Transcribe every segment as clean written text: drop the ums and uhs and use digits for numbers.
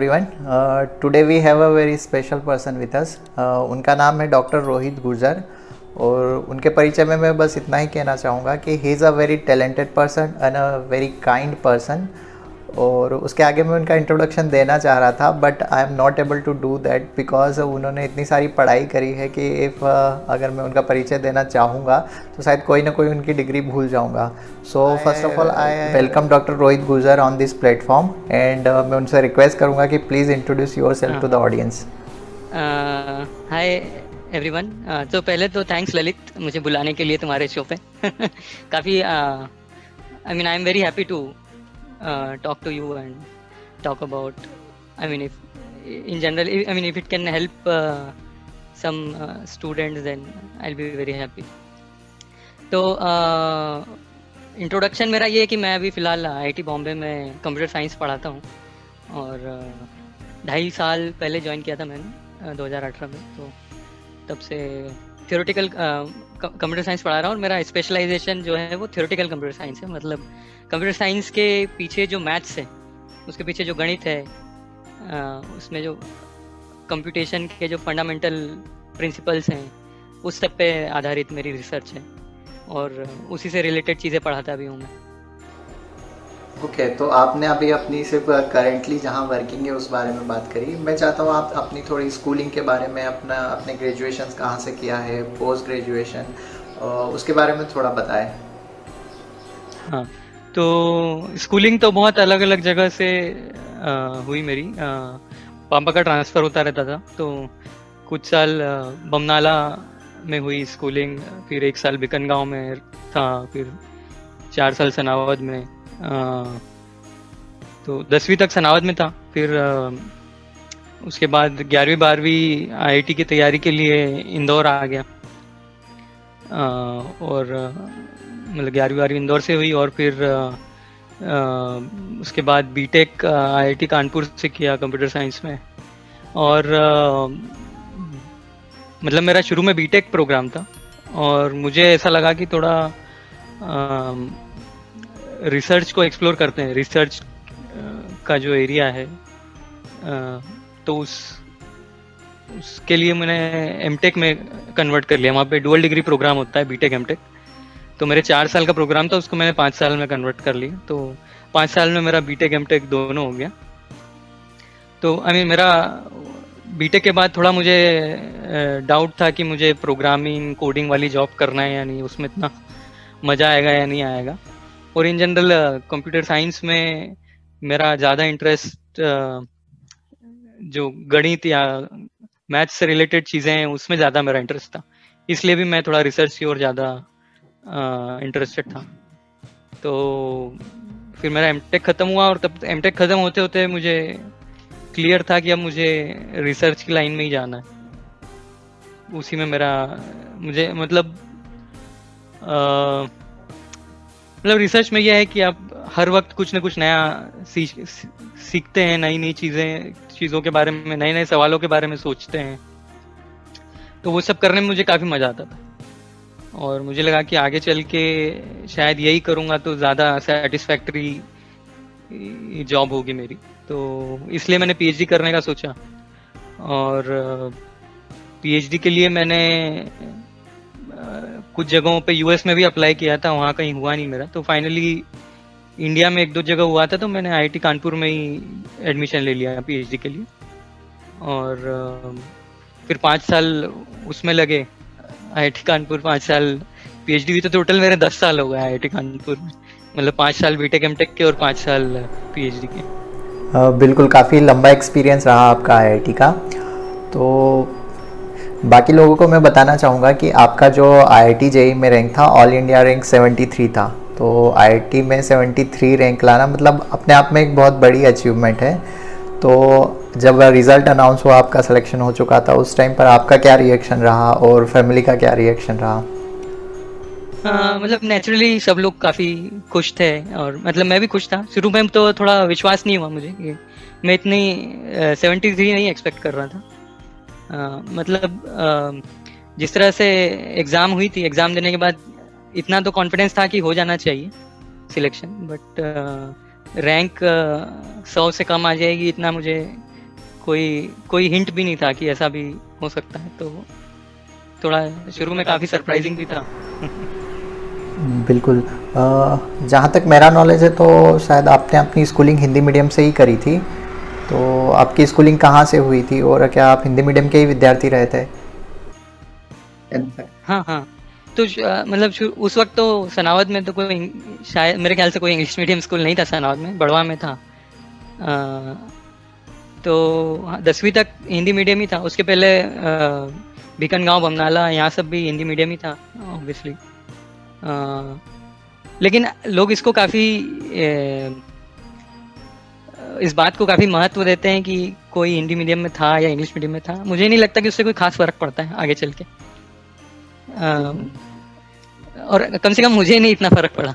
everyone. Today we have a very special person with us. उनका नाम है doctor Rohit Gurjar और उनके परिचय में मैं बस इतना ही कहना चाहूँगा कि he is a very talented person and a very kind person. और उसके आगे मैं उनका इंट्रोडक्शन देना चाह रहा था but I am not able to do that because उन्होंने इतनी सारी पढ़ाई करी है कि अगर मैं उनका परिचय देना चाहूँगा तो शायद कोई ना कोई उनकी डिग्री भूल जाऊँगा. So first of all I welcome doctor Rohit Gurjar on this platform and मैं उनसे रिक्वेस्ट करूँगा कि please introduce yourself to the audience. Hi everyone. तो पहले तो थैंक्स ललित मुझे बुलाने के लिए तुम्हारे शो पे. काफ़ी I mean I am very happy to talk to you and talk about, I mean, if in general, I mean, if it can help some students, then I'll be very happy. तो introduction मेरा ये है कि मैं अभी फ़िलहाल IIT Bombay में computer science पढ़ाता हूँ और 2.5 साल पहले ज्वाइन किया था मैंने 2018 में. तो तब से थ्योरेटिकल कंप्यूटर साइंस पढ़ा रहा हूँ और मेरा स्पेशलाइजेशन जो है वो थ्योरेटिकल कंप्यूटर साइंस है. मतलब कंप्यूटर साइंस के पीछे जो मैथ्स है, उसके पीछे जो गणित है, उसमें जो कंप्यूटेशन के जो फंडामेंटल प्रिंसिपल्स हैं, उस सब पे आधारित मेरी रिसर्च है और उसी से रिलेटेड चीज़ें पढ़ाता भी हूँ मैं. ओके, तो आपने अभी अपनी सिर्फ करेंटली जहाँ वर्किंग है उस बारे में बात करी. मैं चाहता हूँ आप अपनी थोड़ी स्कूलिंग के बारे में, अपने ग्रेजुएशन कहाँ से किया है, पोस्ट ग्रेजुएशन, उसके बारे में थोड़ा बताएं. हाँ, तो स्कूलिंग तो बहुत अलग अलग जगह से हुई मेरी. पापा का ट्रांसफ़र होता रहता था, तो कुछ साल बमनाला में हुई स्कूलिंग, फिर 1 साल बिकनगांव में था, फिर 4 साल सनावद में. तो 10वीं तक सनावद में था. फिर उसके बाद 11वीं 12वीं आईआईटी की तैयारी के लिए इंदौर आ गया और मतलब 11वीं 12वीं इंदौर से हुई और फिर उसके बाद बीटेक आईआईटी कानपुर से किया कंप्यूटर साइंस में. और मतलब मेरा शुरू में बीटेक प्रोग्राम था और मुझे ऐसा लगा कि थोड़ा रिसर्च को एक्सप्लोर करते हैं, रिसर्च का जो एरिया है, तो उसके लिए मैंने एमटेक में कन्वर्ट कर लिया. वहाँ पे डुअल डिग्री प्रोग्राम होता है, बीटेक एमटेक. तो मेरे 4 साल का प्रोग्राम था, उसको मैंने 5 साल में कन्वर्ट कर लिया. तो 5 साल में मेरा बीटेक एमटेक दोनों हो गया. तो आई मीन मेरा बीटेक के बाद थोड़ा मुझे डाउट था कि मुझे प्रोग्रामिंग कोडिंग वाली जॉब करना है या नहीं, उसमें इतना मज़ा आएगा या नहीं आएगा. और इन जनरल कंप्यूटर साइंस में मेरा ज़्यादा इंटरेस्ट जो गणित या मैथ्स से रिलेटेड चीज़ें हैं उसमें ज़्यादा मेरा इंटरेस्ट था. इसलिए भी मैं थोड़ा रिसर्च की ओर ज़्यादा इंटरेस्टेड था. तो फिर मेरा एमटेक ख़त्म हुआ और तब एमटेक ख़त्म होते होते मुझे क्लियर था कि अब मुझे रिसर्च की लाइन में ही जाना है. उसी में मेरा मुझे मतलब रिसर्च में यह है कि आप हर वक्त कुछ ना कुछ नया सीखते हैं, नई नई चीज़ों के बारे में, नए नए सवालों के बारे में सोचते हैं. तो वो सब करने में मुझे काफ़ी मज़ा आता था और मुझे लगा कि आगे चल के शायद यही करूँगा तो ज़्यादा सेटिस्फैक्टरी जॉब होगी मेरी. तो इसलिए मैंने पीएचडी करने का सोचा और पीएचडी के लिए मैंने कुछ जगहों पे यूएस में भी अप्लाई किया था, वहाँ कहीं हुआ नहीं मेरा. तो फाइनली इंडिया में 1-2 जगह हुआ था, तो मैंने आईआईटी कानपुर में ही एडमिशन ले लिया पीएचडी के लिए. और फिर 5 साल उसमें लगे आईआईटी कानपुर, 5 साल पीएचडी हुई, तो टोटल मेरे 10 साल हो गए आईआईटी कानपुर में. मतलब 5 साल बीटेक एमटेक के और 5 साल पीएचडी के. बिल्कुल, काफ़ी लंबा एक्सपीरियंस रहा आपका आईआईटी का. तो बाकी लोगों को मैं बताना चाहूँगा कि आपका जो आईआईटी जेईई में रैंक था, ऑल इंडिया रैंक 73 था. तो आईआईटी में 73 रैंक लाना मतलब अपने आप में एक बहुत बड़ी अचीवमेंट है. तो जब रिज़ल्ट अनाउंस हुआ, आपका सिलेक्शन हो चुका था, उस टाइम पर आपका क्या रिएक्शन रहा और फैमिली का क्या रिएक्शन रहा? मतलब नेचुरली सब लोग काफ़ी खुश थे और मतलब मैं भी खुश था. शुरू में तो थोड़ा विश्वास नहीं हुआ मुझे कि मैं इतनी 73 नहीं एक्सपेक्ट कर रहा था. मतलब जिस तरह से एग्ज़ाम हुई थी, एग्ज़ाम देने के बाद इतना तो कॉन्फिडेंस था कि हो जाना चाहिए सिलेक्शन, बट रैंक 100 से कम आ जाएगी इतना मुझे कोई कोई हिंट भी नहीं था कि ऐसा भी हो सकता है, तो थोड़ा शुरू में काफ़ी सरप्राइजिंग भी था। बिल्कुल। जहाँ तक मेरा नॉलेज है तो शायद आपने अपनी स्कूलिंग हिंदी मीडियम से ही करी थी, तो आपकी स्कूलिंग कहाँ से हुई थी और क्या आप हिंदी मीडियम के ही विद्यार्थी रहे थे? हाँ, हाँ। तो मतलब उस वक़्त तो सनावद में तो कोई शायद मेरे ख़्याल से कोई इंग्लिश मीडियम स्कूल नहीं था सनावद में, बड़वा में था। तो हाँ, 10वीं तक हिंदी मीडियम ही था। उसके पहले बीकन गाँव, बमनाला, यहाँ सब भी हिंदी मीडियम ही था ऑब्वियसली। लेकिन लोग इसको काफ़ी इस बात को काफ़ी महत्व देते हैं कि कोई हिंदी मीडियम में था या इंग्लिश मीडियम में था। मुझे नहीं लगता कि उससे कोई ख़ास फ़र्क पड़ता है आगे चल के। और कम से कम मुझे नहीं इतना फ़र्क पड़ा।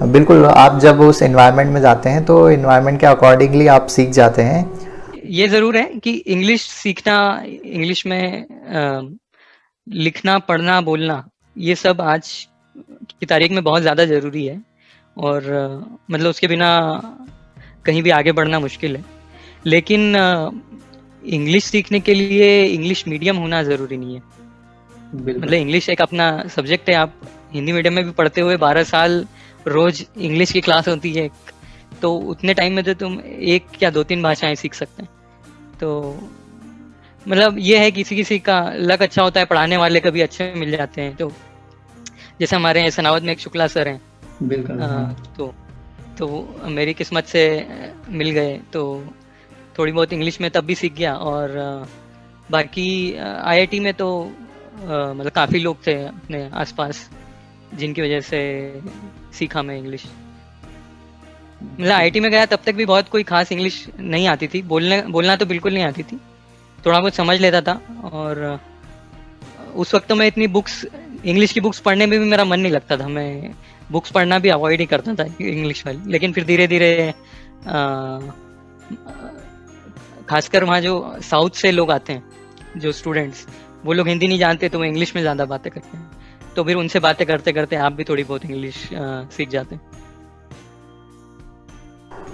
बिल्कुल, आप जब उस एनवायरनमेंट में जाते हैं तो एनवायरनमेंट के अकॉर्डिंगली आप सीख जाते हैं। ये ज़रूर है कि इंग्लिश सीखना, इंग्लिश में लिखना, पढ़ना, बोलना, ये सब आज की तारीख में बहुत ज़्यादा ज़रूरी है। और मतलब उसके बिना कहीं भी आगे बढ़ना मुश्किल है। लेकिन इंग्लिश सीखने के लिए इंग्लिश मीडियम होना ज़रूरी नहीं है। मतलब इंग्लिश एक अपना सब्जेक्ट है। आप हिंदी मीडियम में भी पढ़ते हुए 12 साल रोज इंग्लिश की क्लास होती है, तो उतने टाइम में तो तुम एक या 2-3 भाषाएं सीख सकते हैं। तो मतलब ये है, किसी किसी का लक अच्छा होता है, पढ़ाने वाले कभी अच्छे मिल जाते हैं। तो जैसे हमारे यहाँ सनावद में एक शुक्ला सर हैं, बिल्कुल, हाँ। तो मेरी किस्मत से मिल गए, तो थोड़ी बहुत इंग्लिश में तब भी सीख गया। और बाकी आईआईटी में तो मतलब काफ़ी लोग थे अपने आसपास जिनकी वजह से सीखा मैं इंग्लिश। मतलब आईआईटी में गया तब तक भी बहुत कोई खास इंग्लिश नहीं आती थी, बोलना तो बिल्कुल नहीं आती थी, थोड़ा बहुत समझ लेता था। और उस वक्त तो मैं इतनी बुक्स, इंग्लिश की बुक्स पढ़ने में भी मेरा मन नहीं लगता था। मैं बुक्स पढ़ना भी अवॉइड ही करता था इंग्लिश वाली। लेकिन फिर धीरे धीरे खासकर वहाँ जो साउथ से लोग आते हैं, जो स्टूडेंट्स, वो लोग हिंदी नहीं जानते तो वो इंग्लिश में ज़्यादा बातें करते हैं। तो फिर उनसे बातें करते करते आप भी थोड़ी बहुत इंग्लिश सीख जाते हैं।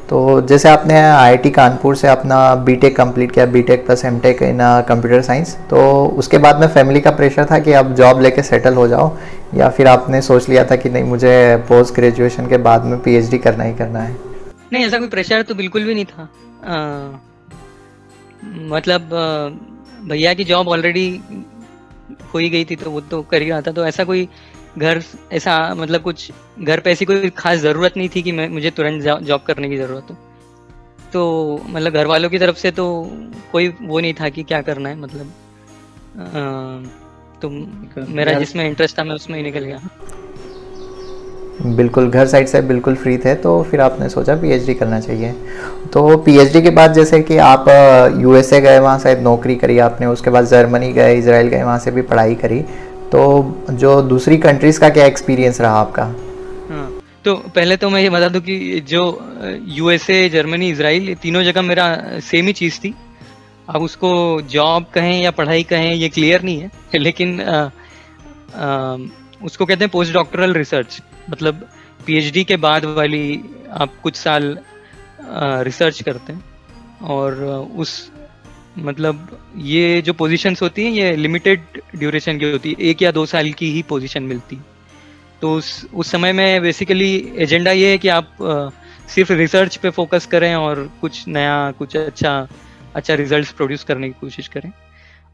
तो जैसे आपने आईआईटी कानपुर से अपना बीटेक कंप्लीट किया, BTech plus MTech in computer science, तो उसके बाद में फैमिली का प्रेशर था कि आप जॉब लेके सेटल हो जाओ, या फिर आपने सोच लिया था कि नहीं, मुझे पोस्ट ग्रेजुएशन के बाद में पीएचडी करना ही करना है? नहीं, ऐसा कोई प्रेशर तो बिल्कुल भी नहीं था। मतलब भैया की जॉब ऑलरेडी हो ही गई थी, तो वो तो कर ही रहा था। तो ऐसा कोई घर, ऐसा मतलब कुछ घर पे ऐसी कोई खास ज़रूरत नहीं थी कि मुझे तुरंत जॉब करने की ज़रूरत हो। तो मतलब घर वालों की तरफ से तो कोई वो नहीं था कि क्या करना है। मतलब तो मेरा जिसमें इंटरेस्ट था मैं उसमें ही निकल गया। बिल्कुल, घर साइड से बिल्कुल फ्री थे, तो फिर आपने सोचा पीएचडी करना चाहिए। तो पीएचडी के बाद जैसे कि आप यूएसए गए, वहाँ शायद नौकरी करी आपने, उसके बाद जर्मनी गए, इजराइल गए, वहाँ से भी पढ़ाई करी। तो जो दूसरी कंट्रीज़ का क्या एक्सपीरियंस रहा आपका? हाँ, तो पहले तो मैं ये बता दूं कि जो यूएसए, जर्मनी, इजराइल, ये तीनों जगह मेरा सेम ही चीज़ थी। अब उसको जॉब कहें या पढ़ाई कहें ये क्लियर नहीं है। लेकिन उसको कहते हैं पोस्ट डॉक्टरल रिसर्च। मतलब पीएचडी के बाद वाली आप कुछ साल रिसर्च करते हैं। और उस मतलब ये जो पोजीशंस होती हैं ये लिमिटेड ड्यूरेशन की होती है, 1 या 2 साल की ही पोजीशन मिलती है। तो उस समय में बेसिकली एजेंडा ये है कि आप सिर्फ रिसर्च पे फोकस करें और कुछ नया, कुछ अच्छा रिजल्ट्स प्रोड्यूस करने की कोशिश करें।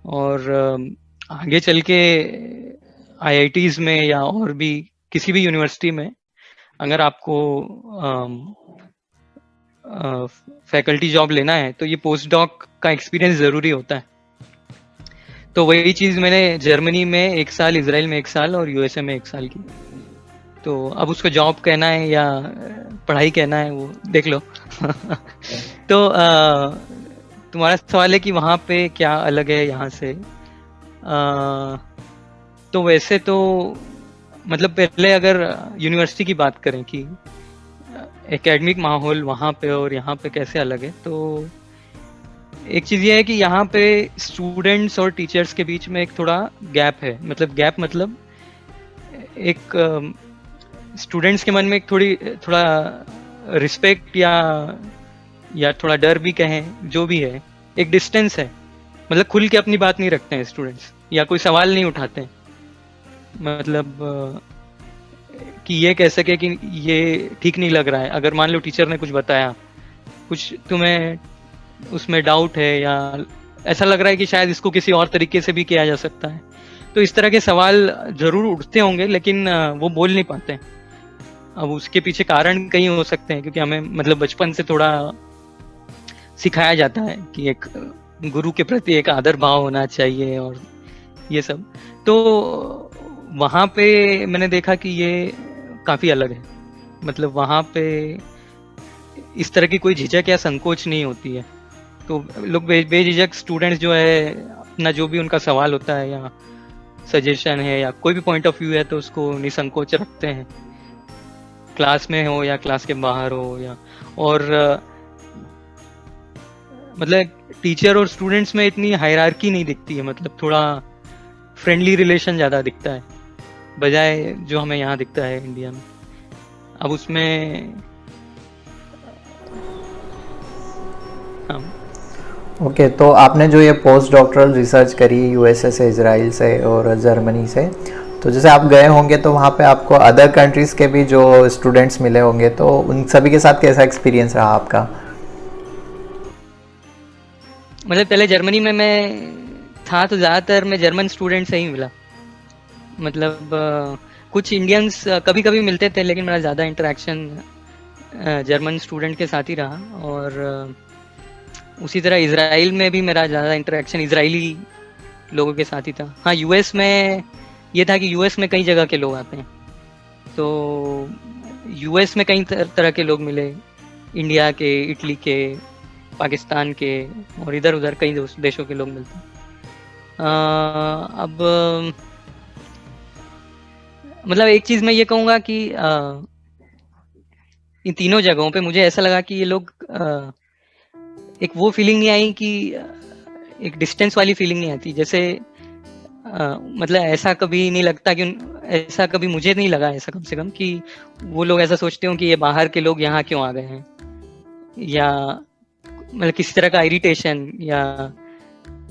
और आगे चल के आईआईटीज में या और भी किसी भी यूनिवर्सिटी में अगर आपको फैकल्टी जॉब लेना है तो ये पोस्ट डॉक का एक्सपीरियंस ज़रूरी होता है। तो वही चीज़ मैंने जर्मनी में 1 साल, इजराइल में 1 साल और यूएसए में 1 साल की। तो अब उसको जॉब कहना है या पढ़ाई कहना है वो देख लो। तो तुम्हारा सवाल है कि वहाँ पे क्या अलग है यहाँ से। तो वैसे तो मतलब पहले अगर यूनिवर्सिटी की बात करें कि एकेडमिक माहौल वहाँ पे और यहाँ पे कैसे अलग है, तो एक चीज़ ये है कि यहाँ पे स्टूडेंट्स और टीचर्स के बीच में एक थोड़ा गैप है। मतलब एक स्टूडेंट्स के मन में एक थोड़ा रिस्पेक्ट या या थोड़ा डर भी कहें, जो भी है, एक डिस्टेंस है। मतलब खुल के अपनी बात नहीं रखते हैं स्टूडेंट्स, या कोई सवाल नहीं उठाते हैं। मतलब कि ये कह सके कि ये ठीक नहीं लग रहा है। अगर मान लो टीचर ने कुछ बताया, कुछ तुम्हें उसमें डाउट है, या ऐसा लग रहा है कि शायद इसको किसी और तरीके से भी किया जा सकता है, तो इस तरह के सवाल जरूर उठते होंगे, लेकिन वो बोल नहीं पाते हैं। अब उसके पीछे कारण कई हो सकते हैं, क्योंकि हमें मतलब बचपन से थोड़ा सिखाया जाता है कि एक गुरु के प्रति एक आदर भाव होना चाहिए और ये सब। तो वहाँ पे मैंने देखा कि ये काफी अलग है। मतलब वहाँ पे इस तरह की कोई झिझक या संकोच नहीं होती है। तो लोग बेझिझक स्टूडेंट्स जो है अपना जो भी उनका सवाल होता है या सजेशन है या कोई भी पॉइंट ऑफ व्यू है, तो उसको निसंकोच रखते हैं, क्लास में हो या क्लास के बाहर हो। या और मतलब टीचर और स्टूडेंट्स में इतनी हायरार्की नहीं दिखती है। मतलब थोड़ा फ्रेंडली रिलेशन ज़्यादा दिखता है, बजाय जो हमें यहाँ दिखता है इंडिया में। अब उसमें हाँ, ओके, तो आपने जो ये पोस्ट डॉक्टरल रिसर्च करी यूएसए से, इजराइल से और जर्मनी से, तो जैसे आप गए होंगे तो वहाँ पे आपको अदर कंट्रीज़ के भी जो स्टूडेंट्स मिले होंगे, तो उन सभी के साथ कैसा एक्सपीरियंस रहा आपका? मतलब पहले जर्मनी में मैं था तो ज़्यादातर मैं जर्मन स्टूडेंट से ही मिला। मतलब कुछ इंडियंस कभी कभी मिलते थे, लेकिन मेरा ज़्यादा इंटरेक्शन जर्मन स्टूडेंट के साथ ही रहा। और उसी तरह इसराइल में भी मेरा ज़्यादा इंटरेक्शन इजरायली लोगों के साथ ही था। हाँ, यूएस में ये था कि यूएस में कई जगह के लोग आते हैं, तो यूएस में कई तरह के लोग मिले, इंडिया के, इटली के, पाकिस्तान के, और इधर उधर कई देशों के लोग मिलते हैं। अब मतलब एक चीज़ मैं ये कहूँगा कि इन तीनों जगहों पे मुझे ऐसा लगा कि ये लोग एक वो फीलिंग नहीं आई कि एक डिस्टेंस वाली फीलिंग नहीं आती। जैसे मतलब ऐसा कभी नहीं लगता कि ऐसा कभी मुझे नहीं लगा ऐसा, कम से कम, कि वो लोग ऐसा सोचते हो कि ये बाहर के लोग यहाँ क्यों आ गए हैं, या मतलब किसी तरह का इरिटेशन, या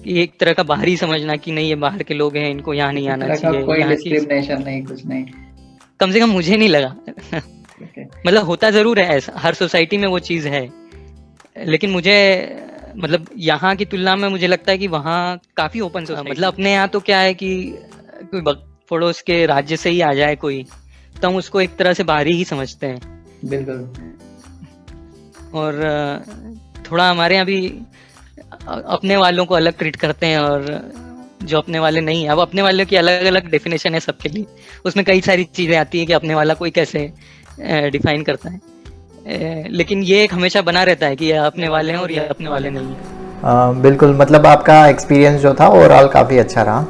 एक तरह का बाहरी समझना कि नहीं ये बाहर के लोग हैं, इनको यहाँ नहीं किसी आना तरह का चाहिए, कोई यहाँ की। डिस्क्रिमिनेशन नहीं, कुछ नहीं। कम से कम मुझे नहीं लगा। ओके। मतलब होता जरूर है ऐसा, हर सोसाइटी में वो चीज़ है, लेकिन मुझे मतलब यहाँ की तुलना में मुझे लगता है कि वहाँ काफी ओपन सोसाइटी। मतलब अपने यहाँ तो क्या है कि कोई पड़ोस के राज्य से ही आ जाए कोई, तो हम उसको एक तरह से बाहरी ही समझते हैं। बिल्कुल। और थोड़ा हमारे यहाँ भी अपने वालों को अलग ट्रीट करते हैं, और जो अपने वाले नहीं है, अब अपने वालों की अलग अलग डेफिनेशन है सबके लिए। उसमें कई सारी चीज़ें आती है कि अपने वाला कोई कैसे डिफाइन करता है, लेकिन ये एक हमेशा बना रहता है कि ये अपने वाले हैं और ये अपने वाले नहीं हैं। बिल्कुल, मतलब आपका एक्सपीरियंस जो था ओवरऑल काफ़ी अच्छा रहा।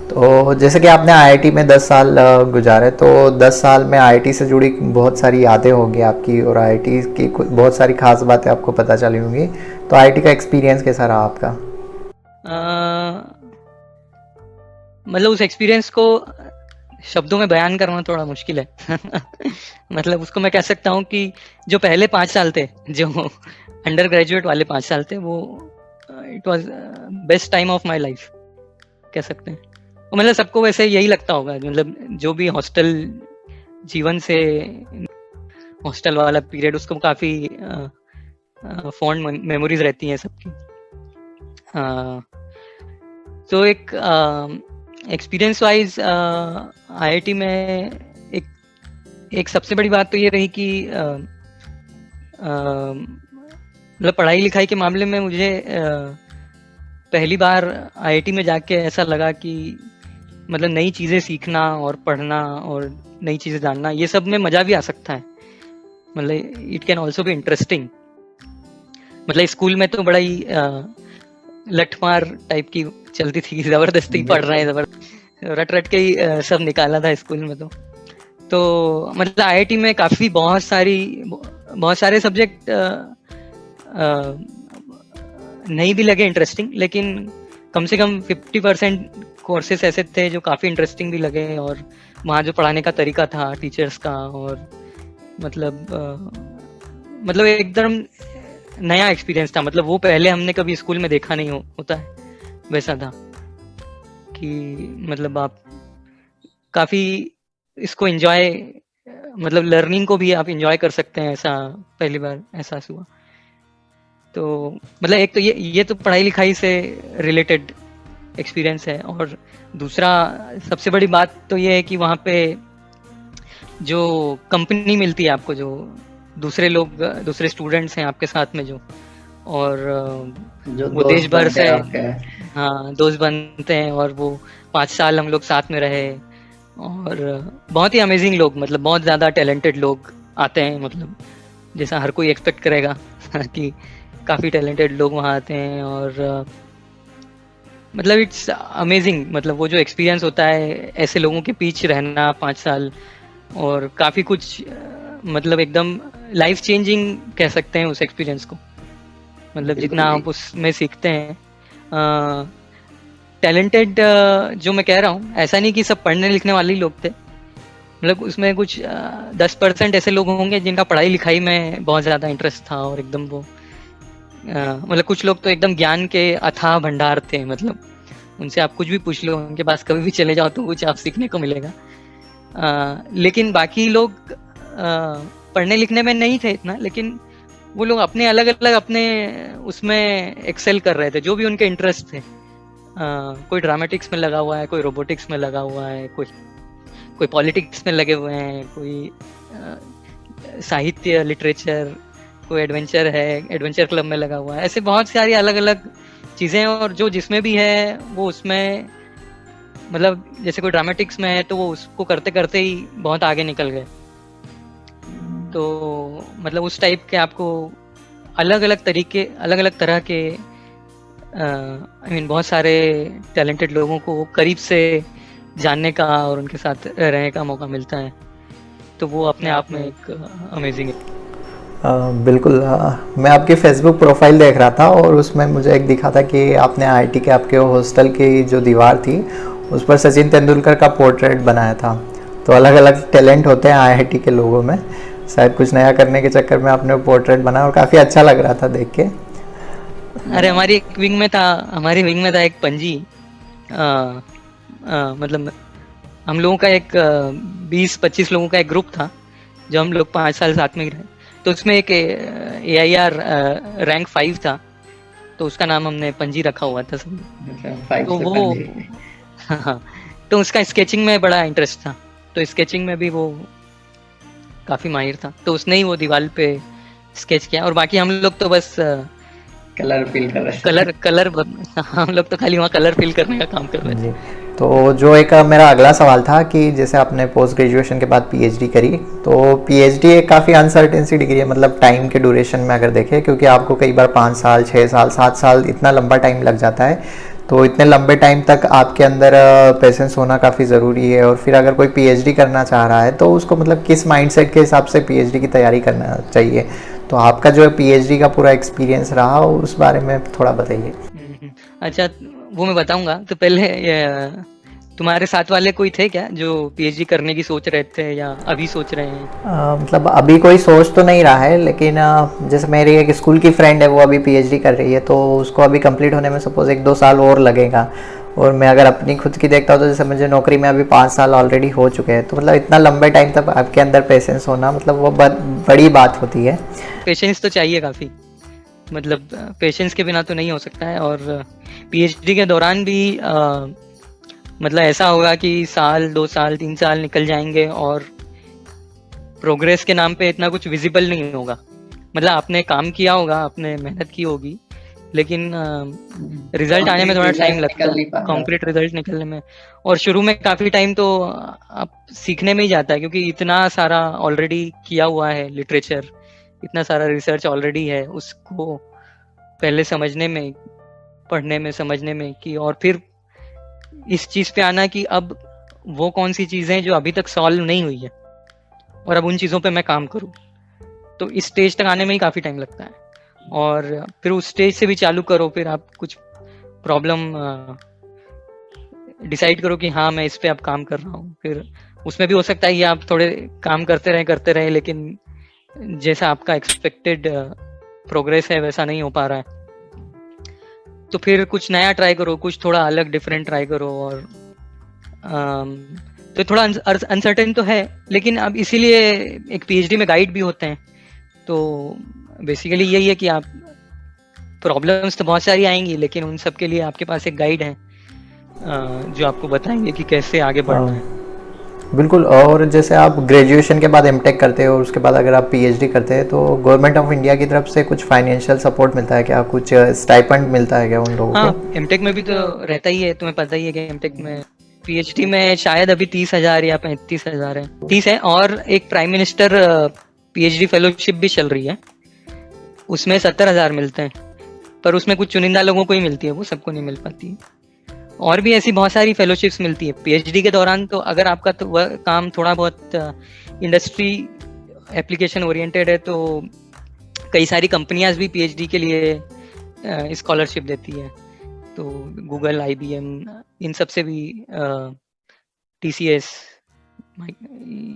तो जैसे कि आपने आईआईटी में 10 साल गुजारे, तो 10 साल में आईआईटी से जुड़ी बहुत सारी यादें होंगी आपकी, और आईआईटी की बहुत सारी खास बातें आपको पता चली होंगी। तो आईआईटी का एक्सपीरियंस कैसा रहा आपका? मतलब उस एक्सपीरियंस को शब्दों में बयान करना थोड़ा मुश्किल है। मतलब उसको मैं कह सकता हूँ कि जो पहले 5 साल थे, जो अंडर ग्रेजुएट वाले 5 साल थे, वो it was best time of my life कह सकते हैं। और मतलब सबको वैसे यही लगता होगा, मतलब जो भी हॉस्टल जीवन से, हॉस्टल वाला पीरियड, उसको काफ़ी फॉन्ड मेमोरीज रहती हैं सबकी। तो एक एक्सपीरियंस वाइज आईआईटी में एक सबसे बड़ी बात तो ये रही कि मतलब पढ़ाई लिखाई के मामले में मुझे पहली बार आईआईटी में जाके ऐसा लगा कि मतलब नई चीज़ें सीखना और पढ़ना और नई चीज़ें जानना, ये सब में मज़ा भी आ सकता है। मतलब it can also be interesting. मतलब स्कूल में तो बड़ा ही लठमार टाइप की चलती थी, ज़बरदस्ती पढ़ रहे हैं, रट रट के ही सब निकाला था स्कूल में। तो मतलब आईआईटी में काफ़ी बहुत सारे सब्जेक्ट नहीं भी लगे इंटरेस्टिंग, लेकिन कम से कम 50% कोर्सेस ऐसे थे जो काफ़ी इंटरेस्टिंग भी लगे। और वहाँ जो पढ़ाने का तरीका था टीचर्स का, और मतलब एकदम नया एक्सपीरियंस था, मतलब वो पहले हमने कभी स्कूल में देखा नहीं होता है वैसा था कि मतलब आप काफी इसको एंजॉय, मतलब लर्निंग को भी आप एंजॉय कर सकते हैं, ऐसा पहली बार एहसास हुआ। तो मतलब एक तो ये तो पढ़ाई लिखाई से रिलेटेड एक्सपीरियंस है, और दूसरा सबसे बड़ी बात तो ये है कि वहाँ पे जो कंपनी मिलती है आपको, जो दूसरे लोग, दूसरे स्टूडेंट्स हैं आपके साथ में जो, और जो वो देश दोस्त भर बनते से, हैं आपके। हाँ, दोस्त बनते हैं, और वो 5 साल हम लोग साथ में रहे, और बहुत ही अमेजिंग लोग, मतलब बहुत ज़्यादा टैलेंटेड लोग आते हैं, मतलब जैसा हर कोई एक्सपेक्ट करेगा कि काफ़ी टैलेंटेड लोग वहाँ आते हैं, और मतलब इट्स अमेजिंग, मतलब वो जो एक्सपीरियंस होता है ऐसे लोगों के बीच रहना 5 साल, और काफ़ी कुछ मतलब एकदम लाइफ चेंजिंग कह सकते हैं उस एक्सपीरियंस को, मतलब बिल्कुल जितना भी। आप उसमें सीखते हैं। टैलेंटेड जो मैं कह रहा हूँ, ऐसा नहीं कि सब पढ़ने लिखने वाले ही लोग थे, मतलब उसमें कुछ 10% ऐसे लोग होंगे जिनका पढ़ाई लिखाई में बहुत ज़्यादा इंटरेस्ट था, और एकदम वो मतलब कुछ लोग तो एकदम ज्ञान के अथाह भंडार थे, मतलब उनसे आप कुछ भी पूछ लो, उनके पास कभी भी चले जाओ तो कुछ आप सीखने को मिलेगा। लेकिन बाकी लोग पढ़ने लिखने में नहीं थे इतना, लेकिन वो लोग अपने अलग अलग अपने उसमें एक्सेल कर रहे थे, जो भी उनके इंटरेस्ट थे। कोई ड्रामेटिक्स में लगा हुआ है, कोई रोबोटिक्स में लगा हुआ है, कोई कोई पॉलिटिक्स में लगे हुए हैं, कोई साहित्य लिटरेचर, कोई एडवेंचर है, एडवेंचर क्लब में लगा हुआ है, ऐसे बहुत सारी अलग अलग चीज़ें हैं, और जो जिसमें भी है वो उसमें, मतलब जैसे कोई ड्रामेटिक्स में है तो वो उसको करते करते ही बहुत आगे निकल गए। तो मतलब उस टाइप के आपको अलग अलग तरीके, अलग अलग तरह के आई मीन बहुत सारे टैलेंटेड लोगों को करीब से जानने का और उनके साथ रहने का मौका मिलता है, तो वो अपने आप में एक अमेजिंग है। बिल्कुल। मैं आपकी फेसबुक प्रोफाइल देख रहा था और उसमें मुझे एक दिखा था कि आपने आईआईटी के आपके हॉस्टल की जो दीवार थी उस पर सचिन तेंदुलकर का पोर्ट्रेट बनाया था। तो अलग अलग टैलेंट होते हैं आईआईटी के लोगों में, शायद कुछ नया करने के चक्कर में आपने पोर्ट्रेट बनाया और काफ़ी अच्छा लग रहा था देख के। अरे हमारी विंग में था एक पंजी, मतलब हम लोगों का एक 20-25 लोगों का एक ग्रुप था, जो हम लोग 5 साल साथ में ही रहे। तो उसमें एक AIR रैंक 5 था, तो उसका नाम हमने पंजी रखा हुआ था सब। अच्छा, 5 तो से वो पंजी। हाँ, तो उसका स्केचिंग में बड़ा इंटरेस्ट था, तो स्केचिंग में भी वो काफी माहिर था, तो उसने ही वो दीवार पे स्केच किया, और बाकी हम लोग तो बस कलर फील कर रहे थे। कलर कलर हम लोग तो खाली वहाँ कलर फिल करने का काम कर रहे थे। जी। तो जो एक मेरा अगला सवाल था कि जैसे आपने पोस्ट ग्रेजुएशन के बाद पीएचडी करी, तो पीएचडी एक काफ़ी अनसर्टेन सी डिग्री है, मतलब टाइम के ड्यूरेशन में अगर देखें, क्योंकि आपको कई बार 5 साल 6 साल 7 साल इतना लंबा टाइम लग जाता है। तो इतने लंबे टाइम तक आपके अंदर पेशेंस होना काफ़ी ज़रूरी है। और फिर अगर कोई पीएचडी करना चाह रहा है तो उसको मतलब किस माइंडसेट के हिसाब से पीएचडी की तैयारी करना चाहिए। तो आपका जो है पीएचडी का पूरा एक्सपीरियंस रहा, उस बारे में थोड़ा बताइए। अच्छा, वो मैं बताऊंगा। तो पहले तुम्हारे साथ वाले कोई थे क्या जो पीएचडी करने की सोच रहे थे, या अभी सोच रहे हैं? मतलब अभी कोई सोच तो नहीं रहा है, लेकिन जैसे मेरी एक स्कूल की फ्रेंड है, वो अभी पीएचडी कर रही है, तो उसको अभी कंप्लीट होने में सपोज 1-2 साल और लगेगा। और मैं अगर अपनी खुद की देखता हूँ तो जैसे मुझे नौकरी में अभी 5 साल ऑलरेडी हो चुके हैं, तो मतलब इतना लंबे टाइम तक आपके अंदर पेशेंस होना मतलब वो बड़ी बात होती है। पेशेंस तो चाहिए काफी, मतलब पेशेंस के बिना तो नहीं हो सकता है। और पीएचडी के दौरान भी मतलब ऐसा होगा कि साल 2 साल 3 साल निकल जाएंगे और प्रोग्रेस के नाम पे इतना कुछ विजिबल नहीं होगा। मतलब आपने काम किया होगा, आपने मेहनत की होगी, लेकिन रिजल्ट आने में कॉन्क्रीट थोड़ा टाइम रिजल्ट लगता निकल है, नहीं पाता। कॉन्क्रीट रिजल्ट निकलने में। और शुरू में काफी टाइम तो आप सीखने में ही जाता है, क्योंकि इतना सारा ऑलरेडी किया हुआ है लिटरेचर, इतना सारा रिसर्च ऑलरेडी है, उसको पहले समझने में, पढ़ने में, समझने में, कि और फिर इस चीज पे आना कि अब वो कौन सी चीजें हैं जो अभी तक सॉल्व नहीं हुई है, और अब उन चीजों पे मैं काम करूं। तो इस स्टेज तक आने में ही काफी टाइम लगता है, और फिर उस स्टेज से भी चालू करो, फिर आप कुछ प्रॉब्लम डिसाइड करो कि हाँ मैं इस पे अब काम कर रहा हूँ। फिर उसमें भी हो सकता है कि आप थोड़े काम करते रहे, लेकिन जैसा आपका एक्सपेक्टेड प्रोग्रेस है वैसा नहीं हो पा रहा है, तो फिर कुछ नया ट्राई करो, कुछ थोड़ा अलग डिफरेंट ट्राई करो। और अम, तो थोड़ा अनसर्टेन तो है, लेकिन अब इसीलिए एक पीएचडी में गाइड भी होते हैं। तो बेसिकली यही है कि आप, प्रॉब्लम्स तो बहुत सारी आएंगी, लेकिन उन सब के लिए आपके पास एक गाइड है जो आपको बताएंगे कि कैसे आगे बढ़ना है। बिल्कुल। और जैसे आप ग्रेजुएशन के बाद एमटेक करते हो और उसके बाद अगर आप पीएचडी करते हैं तो गवर्नमेंट ऑफ इंडिया की तरफ से कुछ फाइनेंशियल सपोर्ट मिलता है क्या, कुछ स्टाइपेंड मिलता है क्या उन लोगों हाँ, को? एमटेक में भी तो रहता ही है, तुम्हें पता ही है कि एमटेक में, पीएचडी में शायद अभी 30,000 या 35,000 है, 30 है। और एक प्राइम मिनिस्टर पीएचडी फेलोशिप भी चल रही है, उसमें 70,000 मिलते हैं, पर उसमें कुछ चुनिंदा लोगों को ही मिलती है, वो सबको नहीं मिल पाती है। और भी ऐसी बहुत सारी फेलोशिप्स मिलती है पीएचडी के दौरान। तो अगर आपका तो वह काम थोड़ा बहुत इंडस्ट्री एप्लीकेशन ओरिएंटेड है, तो कई सारी कंपनियां भी पीएचडी के लिए स्कॉलरशिप देती है। तो गूगल, आईबीएम, इन सब से भी, टीसीएस,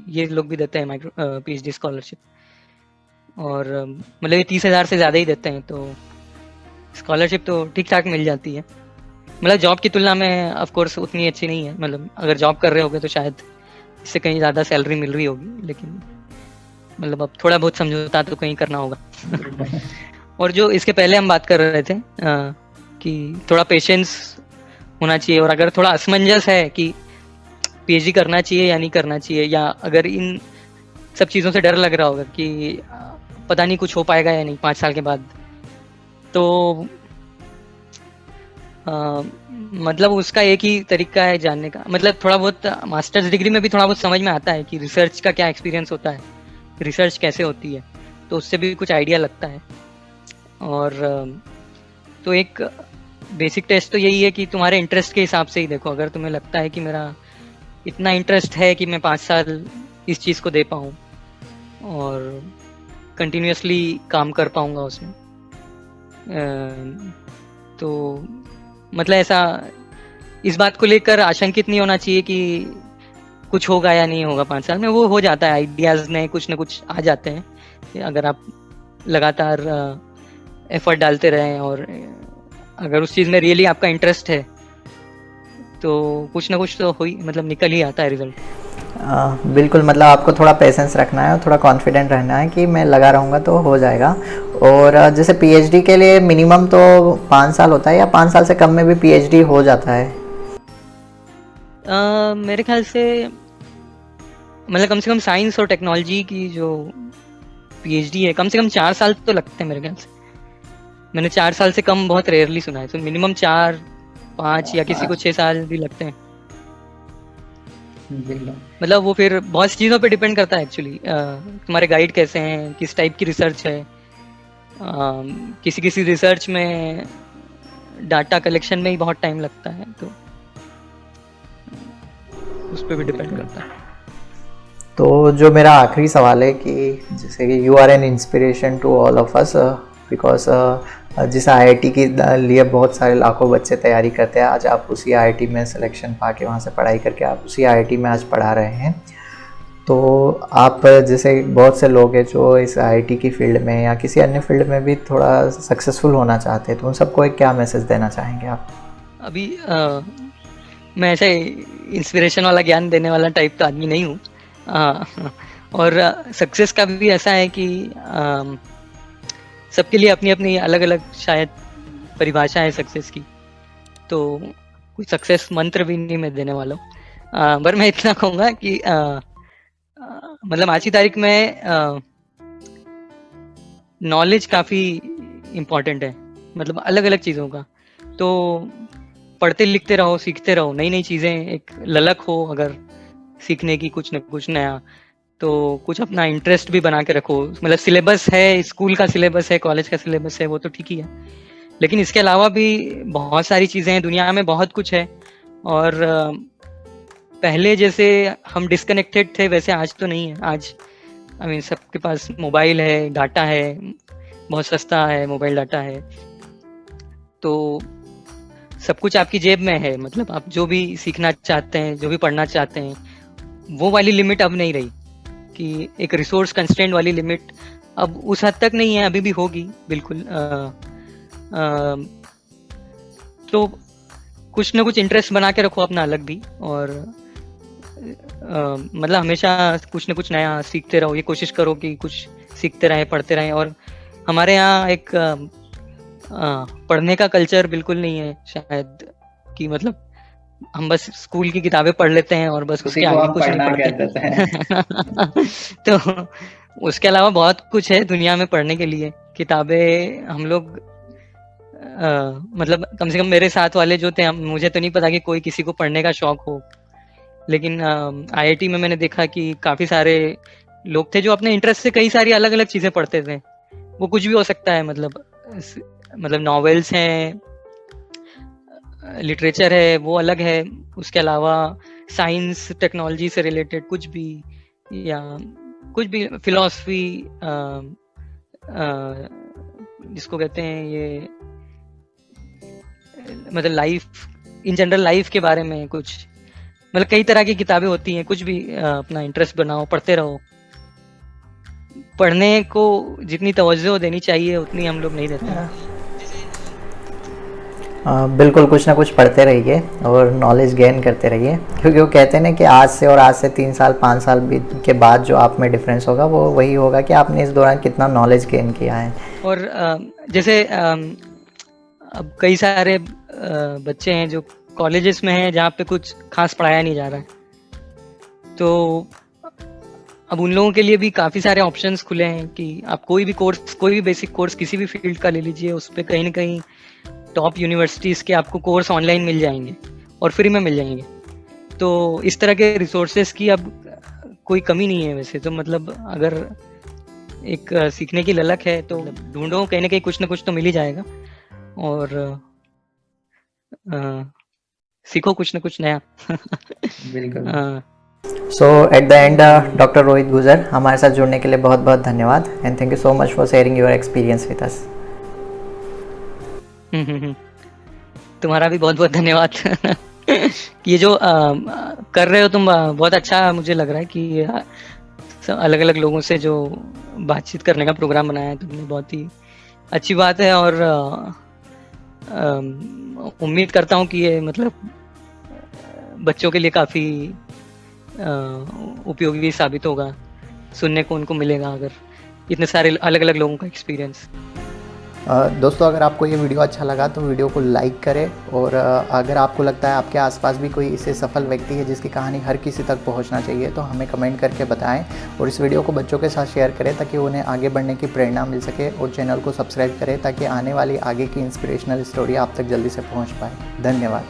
ये लोग भी देते हैं माइक्रो पीएचडी स्कॉलरशिप। और मतलब ये 30,000 से ज़्यादा ही देते हैं, तो स्कॉलरशिप तो ठीक ठाक मिल जाती है। मतलब जॉब की तुलना में ऑफ कोर्स उतनी अच्छी नहीं है, मतलब अगर जॉब कर रहे होगे तो शायद इससे कहीं ज़्यादा सैलरी मिल रही होगी, लेकिन मतलब अब थोड़ा बहुत समझौता तो कहीं करना होगा। और जो इसके पहले हम बात कर रहे थे कि थोड़ा पेशेंस होना चाहिए, और अगर थोड़ा असमंजस है कि पीएचडी करना चाहिए या नहीं करना चाहिए, या अगर इन सब चीज़ों से डर लग रहा होगा कि पता नहीं कुछ हो पाएगा या नहीं 5 साल के बाद, तो मतलब उसका एक ही तरीका है जानने का। मतलब थोड़ा बहुत मास्टर्स डिग्री में भी थोड़ा बहुत समझ में आता है कि रिसर्च का क्या एक्सपीरियंस होता है, रिसर्च कैसे होती है, तो उससे भी कुछ आइडिया लगता है। और तो एक बेसिक टेस्ट तो यही है कि तुम्हारे इंटरेस्ट के हिसाब से ही देखो। अगर तुम्हें लगता है कि मेरा इतना इंटरेस्ट है कि मैं 5 साल इस चीज़ को दे पाऊँ और कंटिन्यूसली काम कर पाऊँगा उसमें, तो मतलब ऐसा इस बात को लेकर आशंकित नहीं होना चाहिए कि कुछ होगा या नहीं होगा 5 साल में। वो हो जाता है, आइडियाज़ नए कुछ ना कुछ आ जाते हैं अगर आप लगातार एफर्ट डालते रहें, और अगर उस चीज़ में रियली आपका इंटरेस्ट है तो कुछ ना कुछ तो हो ही, मतलब निकल ही आता है रिजल्ट। बिल्कुल। मतलब आपको थोड़ा पेशेंस रखना है और थोड़ा कॉन्फिडेंट रहना है कि मैं लगा रहूँगा तो हो जाएगा। और जैसे पीएचडी के लिए मिनिमम तो 5 साल होता है, या 5 साल से कम में भी पीएचडी हो जाता है? मेरे ख्याल से मतलब कम से कम साइंस और टेक्नोलॉजी की जो पीएचडी है, कम से कम 4 साल तो लगते हैं मेरे ख्याल से। मैंने 4 साल से कम बहुत रेयरली सुना है, तो मिनिमम 4, 5 या किसी को 6 साल भी लगते हैं। मतलब वो फिर बहुत सी चीज़ों पे डिपेंड करता है एक्चुअली, तुम्हारे गाइड कैसे हैं, किस टाइप की रिसर्च है। किसी किसी रिसर्च में डाटा कलेक्शन में ही बहुत टाइम लगता है, तो उस पर भी डिपेंड करता है। तो जो मेरा आखिरी सवाल है कि जैसे कि you are an inspiration to all of us, because जिस आईआईटी के लिए बहुत सारे लाखों बच्चे तैयारी करते हैं, आज आप उसी आईआईटी में सिलेक्शन पाके वहाँ से पढ़ाई करके आप उसी आईआईटी में आज पढ़ा रहे हैं। तो आप जैसे बहुत से लोग हैं जो इस आईआईटी की फील्ड में या किसी अन्य फील्ड में भी थोड़ा सक्सेसफुल होना चाहते हैं, तो उन सबको एक क्या मैसेज देना चाहेंगे आप? अभी मैं ऐसे इंस्पिरेशन वाला ज्ञान देने वाला टाइप तो आदमी नहीं हूँ, और सक्सेस का भी ऐसा है कि सबके लिए अपनी अपनी अलग अलग शायद परिभाषा है सक्सेस की, तो कोई सक्सेस मंत्र भी नहीं मैं देने वाला हूँ। पर मैं इतना कहूँगा कि मतलब आज की तारीख में नॉलेज काफ़ी इम्पोर्टेंट है, मतलब अलग अलग चीज़ों का। तो पढ़ते लिखते रहो, सीखते रहो नई नई चीज़ें, एक ललक हो अगर सीखने की कुछ न कुछ नया, तो कुछ अपना इंटरेस्ट भी बना के रखो। मतलब सिलेबस है, स्कूल का सिलेबस है, कॉलेज का सिलेबस है, वो तो ठीक ही है, लेकिन इसके अलावा भी बहुत सारी चीज़ें हैं, दुनिया में बहुत कुछ है। और पहले जैसे हम डिस्कनेक्टेड थे वैसे आज तो नहीं है। आज आई मीन सबके पास मोबाइल है, डाटा है, बहुत सस्ता है मोबाइल डाटा है, तो सब कुछ आपकी जेब में है। मतलब आप जो भी सीखना चाहते हैं, जो भी पढ़ना चाहते हैं, वो वाली लिमिट अब नहीं रही कि एक रिसोर्स कंस्ट्रेंट वाली लिमिट अब उस हद तक नहीं है, अभी भी होगी बिल्कुल। तो कुछ ना कुछ इंटरेस्ट बना के रखो अपना अलग भी, और मतलब हमेशा कुछ ना कुछ नया सीखते रहो। ये कोशिश करो कि कुछ सीखते रहें, पढ़ते रहें। और हमारे यहाँ एक पढ़ने का कल्चर बिल्कुल नहीं है शायद, कि मतलब हम बस स्कूल की किताबें पढ़ लेते हैं और बस उसी उसके को आगे हम कुछ नहीं पढ़ना पढ़ते। कह देते हैं। तो उसके अलावा बहुत कुछ है दुनिया में पढ़ने के लिए। किताबें हम लोग मतलब कम से कम मेरे साथ वाले जो थे, मुझे तो नहीं पता कि कोई किसी को पढ़ने का शौक हो, लेकिन आईआईटी में मैंने देखा कि काफी सारे लोग थे जो अपने इंटरेस्ट से कई सारी अलग अलग चीजें पढ़ते थे। वो कुछ भी हो सकता है, मतलब नॉवेल्स हैं, लिटरेचर है, वो अलग है। उसके अलावा साइंस टेक्नोलॉजी से रिलेटेड कुछ भी, या कुछ भी फिलॉसफी, जिसको कहते हैं ये, मतलब लाइफ इन जनरल, लाइफ के बारे में कुछ, मतलब कई तरह की किताबें होती हैं। कुछ भी अपना इंटरेस्ट बनाओ, पढ़ते रहो। पढ़ने को जितनी तवज्जो देनी चाहिए उतनी हम लोग नहीं देते हैं। बिल्कुल, कुछ ना कुछ पढ़ते रहिए और नॉलेज गेन करते रहिए, क्योंकि वो कहते हैं ना कि आज से 3 साल 5 साल बीत के बाद जो आप में डिफरेंस होगा वो वही होगा कि आपने इस दौरान कितना नॉलेज गेन किया है। और जैसे अब कई सारे बच्चे हैं जो कॉलेजेस में हैं जहाँ पे कुछ खास पढ़ाया नहीं जा रहा है, तो अब उन लोगों के लिए भी काफ़ी सारे ऑप्शंस खुले हैं कि आप कोई भी कोर्स, कोई भी बेसिक कोर्स किसी भी फील्ड का ले लीजिए, उस पर कहीं ना कहीं टॉप यूनिवर्सिटीज़ के आपको कोर्स ऑनलाइन मिल जाएंगे और फ्री में मिल जाएंगे। तो इस तरह के रिसोर्सेज की अब कोई कमी नहीं है वैसे तो। मतलब अगर एक सीखने की ललक है तो ढूंढो, कहीं ना कहीं कुछ ना कुछ तो मिल ही जाएगा। और सीखो कुछ ना कुछ नया। बिल्कुल। So at the end doctor Rohit Gurjar, हमारे साथ जुड़ने के लिए बहुत बहुत धन्यवाद, and thank you so much for sharing your experience with us. तुम्हारा भी बहुत बहुत धन्यवाद। ये जो कर रहे हो तुम, बहुत अच्छा मुझे लग रहा है कि अलग अलग लोगों से जो बातचीत करने का प्रोग्राम बनाया है तुमने, बहुत ही अच्छी बात है। और उम्मीद करता हूँ कि ये मतलब बच्चों के लिए काफ़ी उपयोगी साबित होगा, सुनने को उनको मिलेगा अगर इतने सारे अलग अलग लोगों का एक्सपीरियंस। दोस्तों, अगर आपको ये वीडियो अच्छा लगा तो वीडियो को लाइक करें, और अगर आपको लगता है आपके आसपास भी कोई इससे सफल व्यक्ति है जिसकी कहानी हर किसी तक पहुंचना चाहिए, तो हमें कमेंट करके बताएं, और इस वीडियो को बच्चों के साथ शेयर करें ताकि उन्हें आगे बढ़ने की प्रेरणा मिल सके, और चैनल को सब्सक्राइब करें ताकि आने वाली आगे की इंस्पिरेशनल स्टोरी आप तक जल्दी से पहुँच पाए। धन्यवाद।